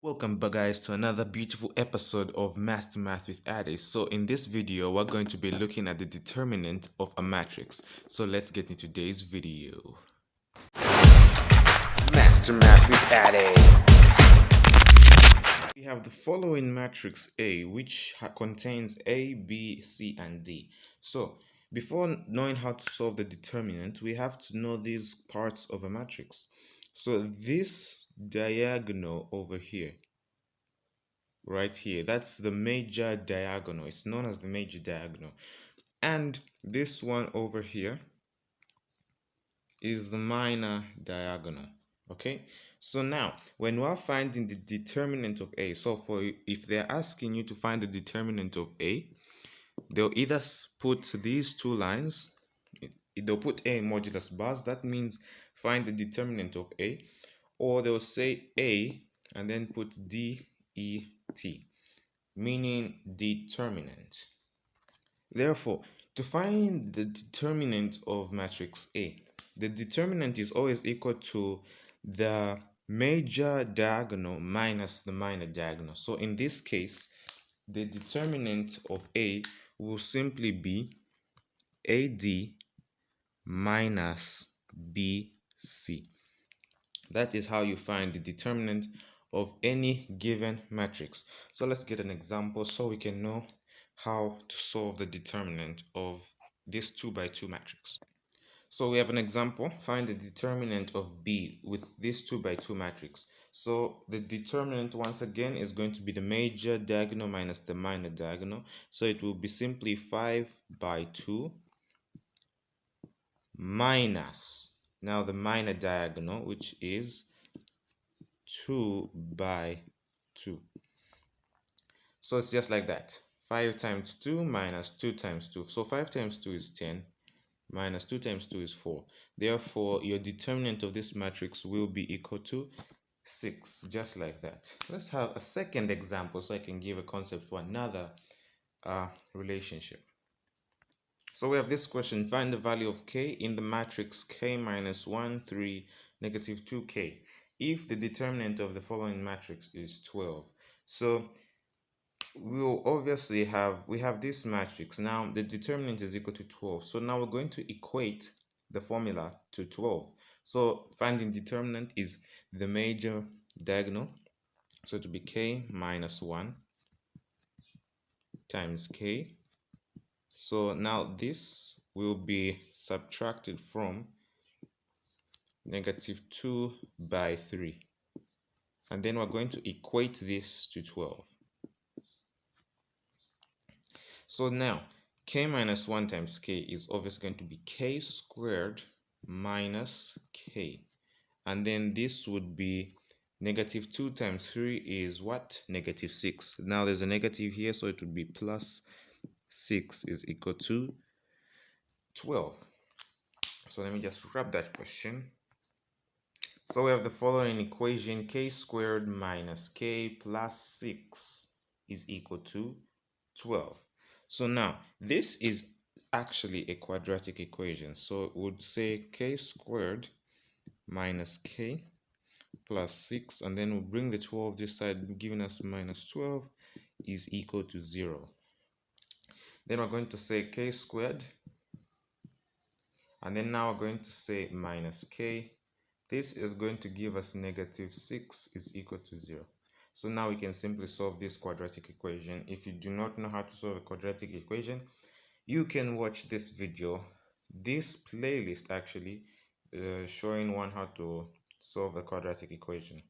Welcome back guys to another beautiful episode of Master Math with Ade. So in this video we're going to be looking at the determinant of a matrix. So let's get into today's video. Master Math with Ade. We have the following matrix A which contains A, B, C and D. So before knowing how to solve the determinant we have to know these parts of a matrix. So this diagonal over here, right here, that's the major diagonal. It's known as the major diagonal. And this one over here is the minor diagonal. Okay, so now when we're finding the determinant of A, so if they're asking you to find the determinant of A, they'll either put these two lines, they'll put A in modulus bars, that means find the determinant of A, or they'll say A and then put D, E, T, meaning determinant. Therefore, to find the determinant of matrix A, the determinant is always equal to the major diagonal minus the minor diagonal. So in this case, the determinant of A will simply be AD minus BC. That is how you find the determinant of any given matrix. So let's get an example so we can know how to solve the determinant of this 2 by 2 matrix. So we have an example. Find the determinant of B with this 2 by 2 matrix. So the determinant once again is going to be the major diagonal minus the minor diagonal. So it will be simply 5 by 2 minus now the minor diagonal, which is 2 by 2. So it's just like that. 5 times 2 minus 2 times 2. So 5 times 2 is 10 minus 2 times 2 is 4. Therefore, your determinant of this matrix will be equal to 6, just like that. Let's have a second example so I can give a concept for another relationship. So we have this question: find the value of k in the matrix k minus 1, 3, negative 2k if the determinant of the following matrix is 12. So we'll obviously we have this matrix. Now the determinant is equal to 12. So now we're going to equate the formula to 12. So finding determinant is the major diagonal. So it will be k minus 1 times k. So now this will be subtracted from negative 2 by 3. And then we're going to equate this to 12. So now k minus 1 times k is obviously going to be k squared minus k. And then this would be negative 2 times 3 is what? Negative 6. Now there's a negative here, so it would be plus 6 is equal to 12. So let me just wrap that question. So we have the following equation: k squared minus k plus 6 is equal to 12. So now this is actually a quadratic equation. So it would say k squared minus k plus 6, and then we'll bring the 12 this side, giving us minus 12 is equal to 0. Then we're going to say k squared, and then now we're going to say minus k. This is going to give us negative 6 is equal to 0. So now we can simply solve this quadratic equation. If you do not know how to solve a quadratic equation, you can watch this video, this playlist actually, showing one how to solve a quadratic equation.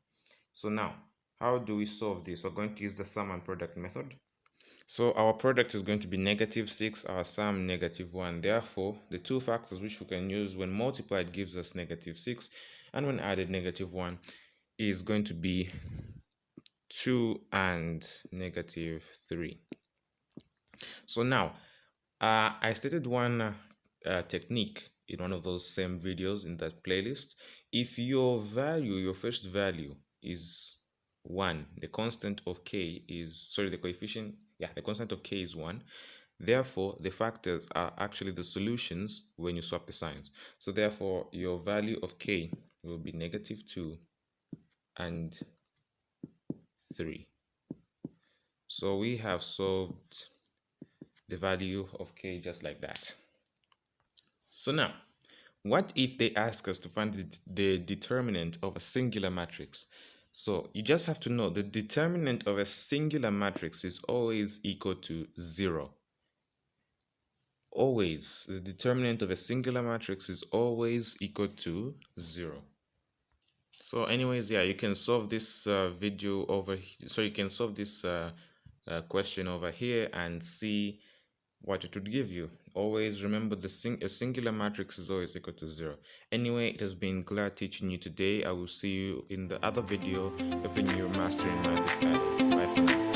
So now, how do we solve this? We're going to use the sum and product method. So our product is going to be negative 6, our sum negative 1. Therefore, the two factors which we can use when multiplied gives us negative 6, and when added negative 1 is going to be 2 and negative 3. So now, I stated one technique in one of those same videos in that playlist. If your first value is 1, the constant of k is, the coefficient, the constant of k is 1. Therefore, the factors are actually the solutions when you swap the signs. So therefore, your value of k will be negative 2 and 3. So we have solved the value of k just like that. So now, what if they ask us to find the determinant of a singular matrix? So you just have to know the determinant of a singular matrix is always equal to 0. Always. The determinant of a singular matrix is always equal to 0. So anyways, yeah, you can solve this video over so you can solve this question over here and see what it would give you. Always remember a singular matrix is always equal to 0. Anyway, it has been glad teaching you today. I will see you in the other video, helping you mastering math. Bye for now.